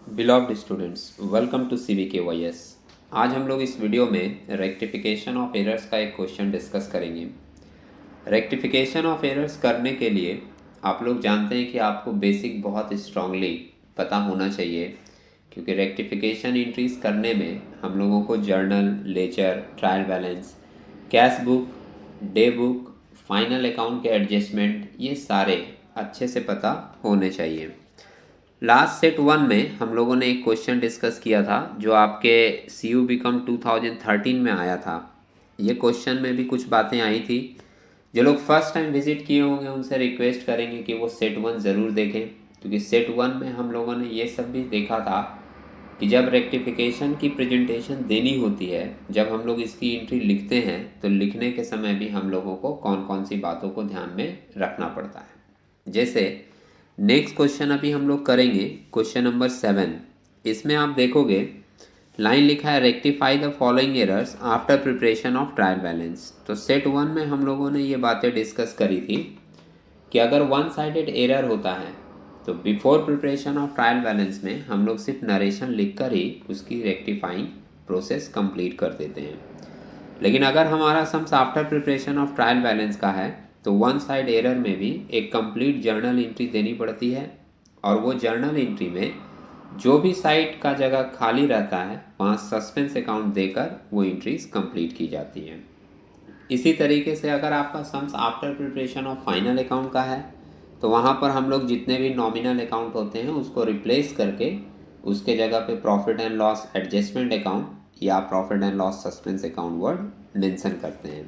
बिलॉव्ड students, welcome to CVKYS। आज हम लोग इस वीडियो में रेक्टिफिकेशन ऑफ एरर्स का एक क्वेश्चन डिस्कस करेंगे। रेक्टिफिकेशन ऑफ एरर्स करने के लिए आप लोग जानते हैं कि आपको बेसिक बहुत स्ट्रांगली पता होना चाहिए, क्योंकि रेक्टिफिकेशन इंट्रीज करने में हम लोगों को journal, ledger, trial balance, cash book, day book, final account के एडजस्टमेंट, ये सारे अच्छे से पता होने चाहिए। लास्ट सेट 1 में हम लोगों ने एक क्वेश्चन डिस्कस किया था जो आपके CU BCom 2013 में आया था। ये क्वेश्चन में भी कुछ बातें आई थी। जो लोग फर्स्ट टाइम विजिट किए होंगे उनसे रिक्वेस्ट करेंगे कि वो सेट 1 ज़रूर देखें, क्योंकि सेट 1 में हम लोगों ने ये सब भी देखा था कि जब रेक्टिफिकेशन की प्रेजेंटेशन देनी होती है, जब हम लोग इसकी एंट्री लिखते हैं तो लिखने के समय भी हम लोगों को कौन कौन सी बातों को ध्यान में रखना पड़ता है। जैसे नेक्स्ट क्वेश्चन अभी हम लोग करेंगे, क्वेश्चन नंबर 7। इसमें आप देखोगे लाइन लिखा है rectify the following errors after preparation of trial balance. तो सेट 1 में हम लोगों ने ये बातें डिस्कस करी थी कि अगर वन साइडेड एरर होता है तो before preparation of trial balance में हम लोग सिर्फ नरेशन लिख कर ही उसकी रेक्टिफाइंग प्रोसेस कंप्लीट कर देते हैं। लेकिन अगर हमारा sums after preparation of trial balance का है तो वन साइड एरर में भी एक कंप्लीट जर्नल एंट्री देनी पड़ती है, और वो जर्नल एंट्री में जो भी साइट का जगह खाली रहता है वहाँ सस्पेंस अकाउंट देकर वो एंट्रीज कंप्लीट की जाती हैं। इसी तरीके से अगर आपका sums after preparation of final account का है तो वहाँ पर हम लोग जितने भी नॉमिनल अकाउंट होते हैं उसको रिप्लेस करके उसके जगह पे profit and loss adjustment account या profit and loss suspense account word mention करते हैं।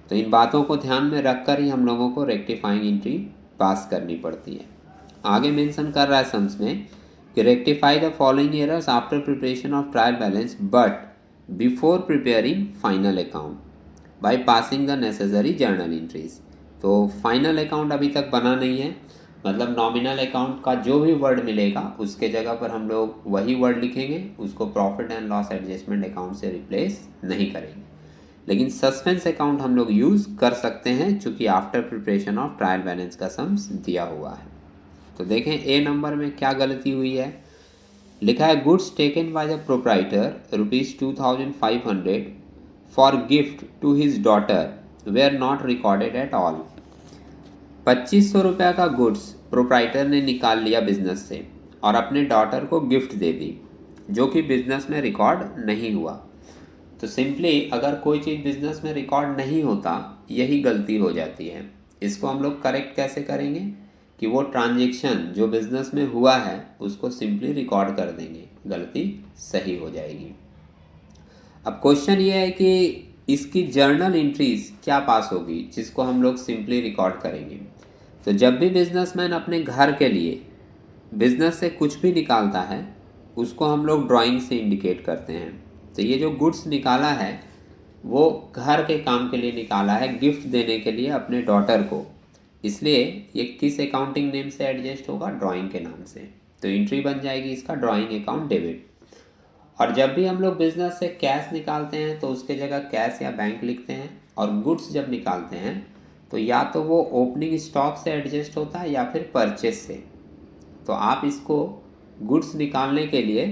तो इन बातों को ध्यान में रखकर ही हम लोगों को रेक्टिफाइंग एंट्री पास करनी पड़ती है। आगे मेंशन कर रहा है सम्स में कि rectify the following errors after preparation of trial balance but before preparing final account by passing the necessary journal entries. तो फाइनल अकाउंट अभी तक बना नहीं है, मतलब नॉमिनल अकाउंट का जो भी वर्ड मिलेगा उसके जगह पर हम लोग वही वर्ड लिखेंगे, उसको profit and loss adjustment account से रिप्लेस नहीं करेंगे। लेकिन सस्पेंस अकाउंट हम लोग यूज़ कर सकते हैं चूँकि after preparation of trial balance का सम्स दिया हुआ है। तो देखें ए नंबर में क्या गलती हुई है। लिखा है goods taken by the proprietor ₹2500 for gift to his daughter were not recorded at all. 2500 रुपये का गुड्स प्रोप्राइटर ने निकाल लिया बिजनेस से और अपने डॉटर को गिफ्ट दे दी, जो कि बिजनेस में रिकॉर्ड नहीं हुआ। तो सिंपली अगर कोई चीज़ बिजनेस में रिकॉर्ड नहीं होता, यही गलती हो जाती है। इसको हम लोग करेक्ट कैसे करेंगे कि वो ट्रांजैक्शन जो बिजनेस में हुआ है उसको सिंपली रिकॉर्ड कर देंगे, गलती सही हो जाएगी। अब क्वेश्चन ये है कि इसकी जर्नल एंट्रीज क्या पास होगी जिसको हम लोग सिंपली रिकॉर्ड करेंगे। तो जब भी बिजनेसमैन अपने घर के लिए बिजनेस से कुछ भी निकालता है उसको हम लोग ड्राइंग से इंडिकेट करते हैं। तो ये जो गुड्स निकाला है वो घर के काम के लिए निकाला है, गिफ्ट देने के लिए अपने डॉटर को, इसलिए ये किस अकाउंटिंग नेम से एडजस्ट होगा, ड्राइंग के नाम से। तो एंट्री बन जाएगी इसका ड्राइंग अकाउंट डेबिट। और जब भी हम लोग बिजनेस से कैश निकालते हैं तो उसके जगह कैश या बैंक लिखते हैं, और गुड्स जब निकालते हैं तो या तो वो ओपनिंग स्टॉक से एडजस्ट होता है या फिर परचेज से। तो आप इसको गुड्स निकालने के लिए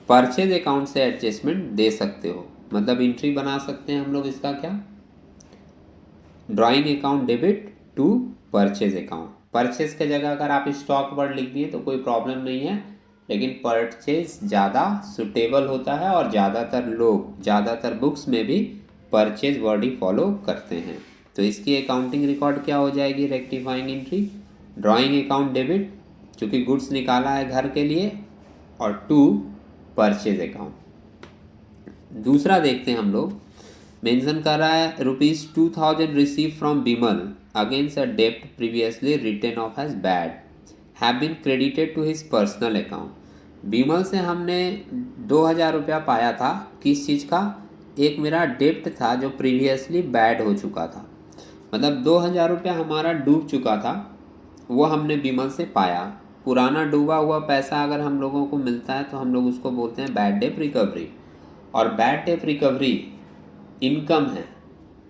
परचेज अकाउंट से एडजस्टमेंट दे सकते हो, मतलब एंट्री बना सकते हैं हम लोग इसका क्या, drawing account debit to purchase account. Purchase के जगह अगर आप स्टॉक वर्ड लिख दिए तो कोई प्रॉब्लम नहीं है, लेकिन परचेज ज़्यादा सुटेबल होता है और ज़्यादातर लोग ज़्यादातर बुक्स में भी परचेज वर्ड ही फॉलो करते हैं। तो इसकी अकाउंटिंग रिकॉर्ड क्या हो जाएगी, rectifying entry drawing account debit, चूँकि गुड्स निकाला है घर के लिए, और टू परचेज अकाउंट। दूसरा देखते हैं हम लोग, मेंशन कर रहा है ₹2000 receive from Bimal against a डेप्ट previously written off as bad have been credited to his personal account. Bimal से हमने 2000 रुपया पाया था, किस चीज़ का, एक मेरा डेप्ट था जो प्रीवियसली बैड हो चुका था, मतलब 2000 रुपया हमारा डूब चुका था, वो हमने बिमल से पाया। पुराना डूबा हुआ पैसा अगर हम लोगों को मिलता है तो हम लोग उसको बोलते हैं बैड डेट रिकवरी, और बैड डेट रिकवरी इनकम है,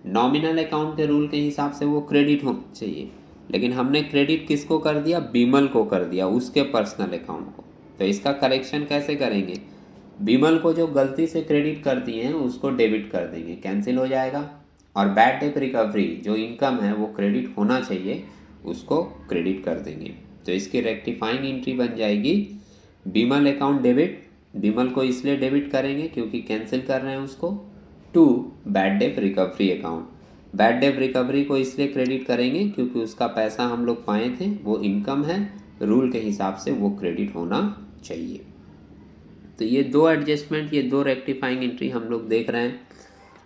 नॉमिनल अकाउंट के रूल के हिसाब से वो क्रेडिट होना चाहिए, लेकिन हमने क्रेडिट किसको कर दिया, बिमल को कर दिया, उसके पर्सनल अकाउंट को। तो इसका करेक्शन कैसे करेंगे, विमल को जो गलती से क्रेडिट कर दिए हैं उसको डेबिट कर देंगे, कैंसिल हो जाएगा। और बैड डेट रिकवरी जो इनकम है वो क्रेडिट होना चाहिए, उसको क्रेडिट कर देंगे। तो इसकी रेक्टिफाइंग एंट्री बन जाएगी विमल अकाउंट डेबिट, विमल को इसलिए डेबिट करेंगे क्योंकि कैंसिल कर रहे हैं उसको, to bad debt recovery account, bad debt recovery को इसलिए क्रेडिट करेंगे क्योंकि उसका पैसा हम लोग पाए थे, वो इनकम है, रूल के हिसाब से वो क्रेडिट होना चाहिए। तो ये दो एडजस्टमेंट, ये दो रेक्टिफाइंग एंट्री हम लोग देख रहे हैं।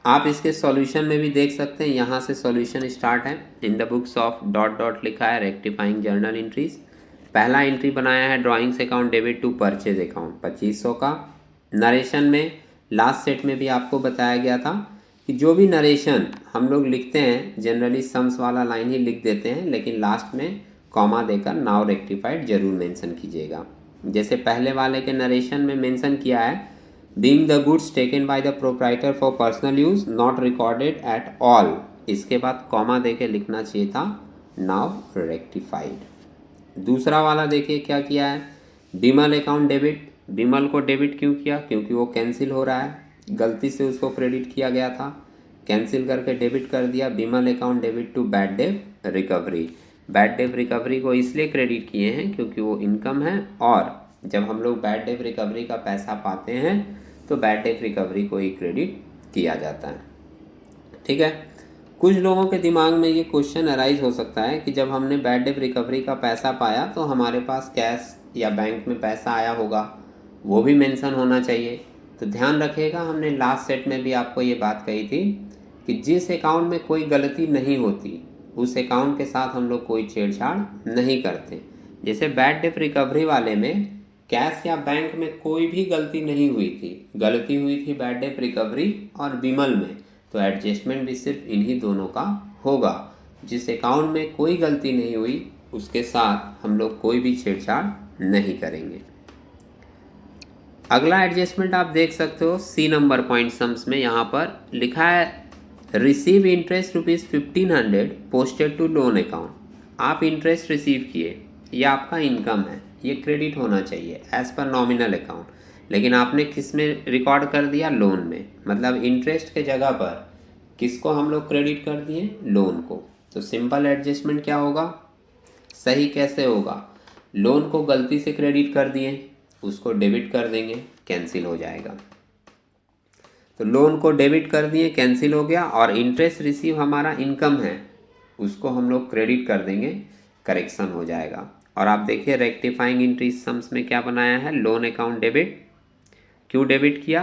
आप इसके सॉल्यूशन में भी देख सकते हैं, यहाँ से सॉल्यूशन स्टार्ट है। In the books of dot dot लिखा है रेक्टिफाइंग जर्नल एंट्रीज। पहला एंट्री बनाया है drawings account debit to purchase account 2500 का। नरेशन में लास्ट सेट में भी आपको बताया गया था कि जो भी नरेशन हम लोग लिखते हैं जनरली सम्स वाला लाइन ही लिख देते हैं, लेकिन लास्ट में कॉमा देकर नाउ रेक्टिफाइड जरूर मेंशन कीजिएगा। जैसे पहले वाले के नरेशन में मेंशन किया है being the goods taken by the proprietor for personal use not recorded at all, इसके बाद कॉमा देके लिखना चाहिए था नाउ रेक्टिफाइड। दूसरा वाला देखिए क्या किया है, विमल अकाउंट डेबिट, विमल को डेबिट क्यों किया, क्योंकि वो कैंसिल हो रहा है, गलती से उसको क्रेडिट किया गया था, कैंसिल करके डेबिट कर दिया। Vimal account debit to bad debt recovery, bad debt recovery को इसलिए क्रेडिट किए हैं क्योंकि वो इनकम है, और जब हम लोग बैड डेट रिकवरी का पैसा पाते हैं तो बैड डेट रिकवरी को ही क्रेडिट किया जाता है। ठीक है, कुछ लोगों के दिमाग में ये क्वेश्चन अराइज हो सकता है कि जब हमने बैड डेट रिकवरी का पैसा पाया तो हमारे पास कैश या बैंक में पैसा आया होगा, वो भी मेंशन होना चाहिए। तो ध्यान रखिएगा, हमने लास्ट सेट में भी आपको ये बात कही थी कि जिस अकाउंट में कोई गलती नहीं होती उस अकाउंट के साथ हम लोग कोई छेड़छाड़ नहीं करते। जैसे बैड डेट रिकवरी वाले में कैश या बैंक में कोई भी गलती नहीं हुई थी, गलती हुई थी बैड डेट रिकवरी और विमल में, तो एडजस्टमेंट भी सिर्फ इन्हीं दोनों का होगा। जिस अकाउंट में कोई गलती नहीं हुई उसके साथ हम लोग कोई भी छेड़छाड़ नहीं करेंगे। अगला एडजस्टमेंट आप देख सकते हो सी नंबर पॉइंट सम्स में, यहाँ पर लिखा है receive interest ₹1500 posted to loan account. आप इंटरेस्ट रिसीव किए, ये आपका इनकम है, ये क्रेडिट होना चाहिए एज पर नॉमिनल अकाउंट, लेकिन आपने किस में रिकॉर्ड कर दिया, लोन में, मतलब इंटरेस्ट के जगह पर किसको हम लोग क्रेडिट कर दिए, लोन को। तो सिंपल एडजस्टमेंट क्या होगा, सही कैसे होगा, लोन को गलती से क्रेडिट कर दिए उसको डेबिट कर देंगे, कैंसिल हो जाएगा। तो लोन को डेबिट कर दिए, कैंसिल हो गया, और इंटरेस्ट रिसीव हमारा इनकम है उसको हम लोग क्रेडिट कर देंगे, करेक्शन हो जाएगा। और आप देखिए रेक्टिफाइंग एंट्री सम्स में क्या बनाया है, लोन अकाउंट डेबिट, क्यों डेबिट किया,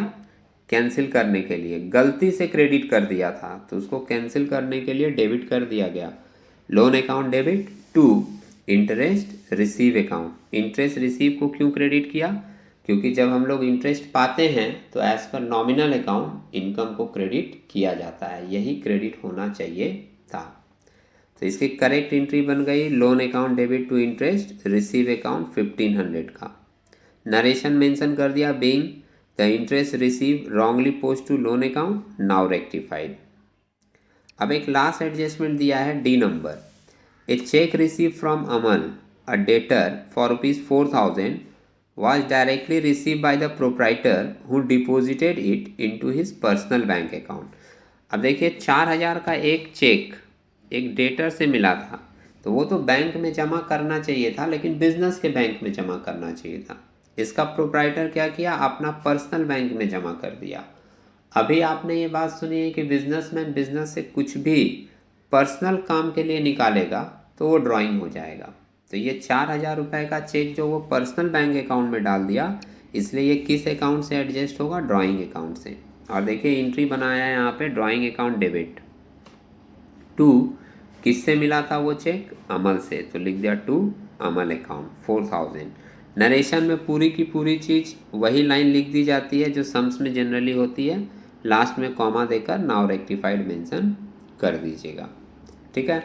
कैंसिल करने के लिए, गलती से क्रेडिट कर दिया था तो उसको कैंसिल करने के लिए डेबिट कर दिया गया। Loan account debit to interest receive account, interest receive को क्यों क्रेडिट किया, क्योंकि जब हम लोग इंटरेस्ट पाते हैं तो as per nominal account income को क्रेडिट किया जाता है, यही क्रेडिट होना चाहिए था। तो इसकी करेक्ट एंट्री बन गई loan account debit to interest receive account 1500 का। नरेशन मेंशन कर दिया being the interest receive wrongly post to loan account, now rectified. अब एक लास्ट एडजस्टमेंट दिया है D number, a cheque receive from Amal a debtor for ₹4000 was directly received by the proprietor who deposited it into his personal bank account। अब देखिए 4000 का एक check एक debtor से मिला था, तो वो तो बैंक में जमा करना चाहिए था, लेकिन बिजनेस के बैंक में जमा करना चाहिए था। इसका प्रोप्राइटर क्या किया, अपना पर्सनल बैंक में जमा कर दिया। अभी आपने ये बात सुनी है कि बिजनेसमैन बिजनेस से कुछ भी पर्सनल काम के लिए निकालेगा तो वो ड्राइंग हो जाएगा। तो ये 4000 रुपये का चेक जो वो पर्सनल बैंक अकाउंट में डाल दिया, इसलिए ये किस अकाउंट से एडजस्ट होगा, ड्राइंग अकाउंट से। और देखिए एंट्री बनाया है यहाँ पे ड्राइंग अकाउंट डेबिट टू, किससे मिला था वो चेक, अमल से, तो लिख दिया टू अमल अकाउंट 4000। नरेशन में पूरी की पूरी चीज़ वही लाइन लिख दी जाती है जो सम्स में जनरली होती है, लास्ट में कॉमा देकर नाउ रेक्टिफाइड मेंशन कर दीजिएगा। ठीक है,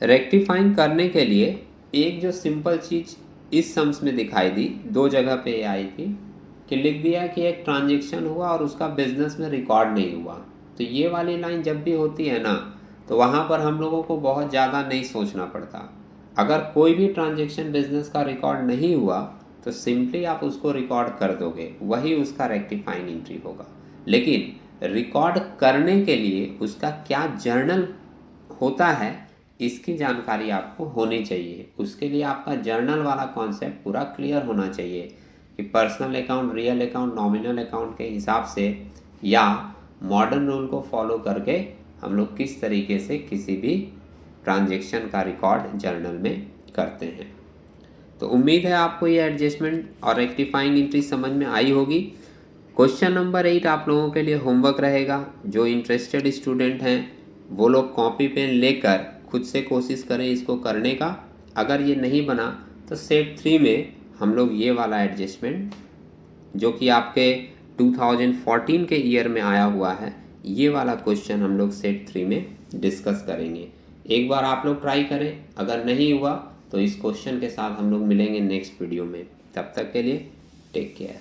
रेक्टिफाइंग करने के लिए एक जो सिंपल चीज़ इस सम्स में दिखाई दी, दो जगह पे आई थी कि लिख दिया कि एक ट्रांजैक्शन हुआ और उसका बिजनेस में रिकॉर्ड नहीं हुआ। तो ये वाली लाइन जब भी होती है ना, तो वहाँ पर हम लोगों को बहुत ज़्यादा नहीं सोचना पड़ता। अगर कोई भी ट्रांजैक्शन बिजनेस का रिकॉर्ड नहीं हुआ तो तो सिंपली आप उसको रिकॉर्ड कर दोगे, वही उसका रेक्टिफाइंग एंट्री होगा। लेकिन रिकॉर्ड करने के लिए उसका क्या जर्नल होता है इसकी जानकारी आपको होनी चाहिए। उसके लिए आपका जर्नल वाला कॉन्सेप्ट पूरा क्लियर होना चाहिए कि personal account, real account, nominal account के हिसाब से या मॉडर्न रूल को फॉलो करके हम लोग किस तरीके से किसी भी ट्रांजैक्शन का रिकॉर्ड जर्नल में करते हैं। तो उम्मीद है आपको ये एडजस्टमेंट और रेक्टिफाइंग एंट्री समझ में आई होगी। क्वेश्चन नंबर 8 आप लोगों के लिए होमवर्क रहेगा। जो इंटरेस्टेड स्टूडेंट हैं वो लोग कॉपी पेन लेकर खुद से कोशिश करें इसको करने का। अगर ये नहीं बना तो सेट 3 में हम लोग ये वाला एडजस्टमेंट जो कि आपके 2014 के ईयर में आया हुआ है, ये वाला क्वेश्चन हम लोग सेट 3 में डिस्कस करेंगे। एक बार आप लोग ट्राई करें, अगर नहीं हुआ तो इस क्वेश्चन के साथ हम लोग मिलेंगे नेक्स्ट वीडियो में। तब तक के लिए टेक केयर।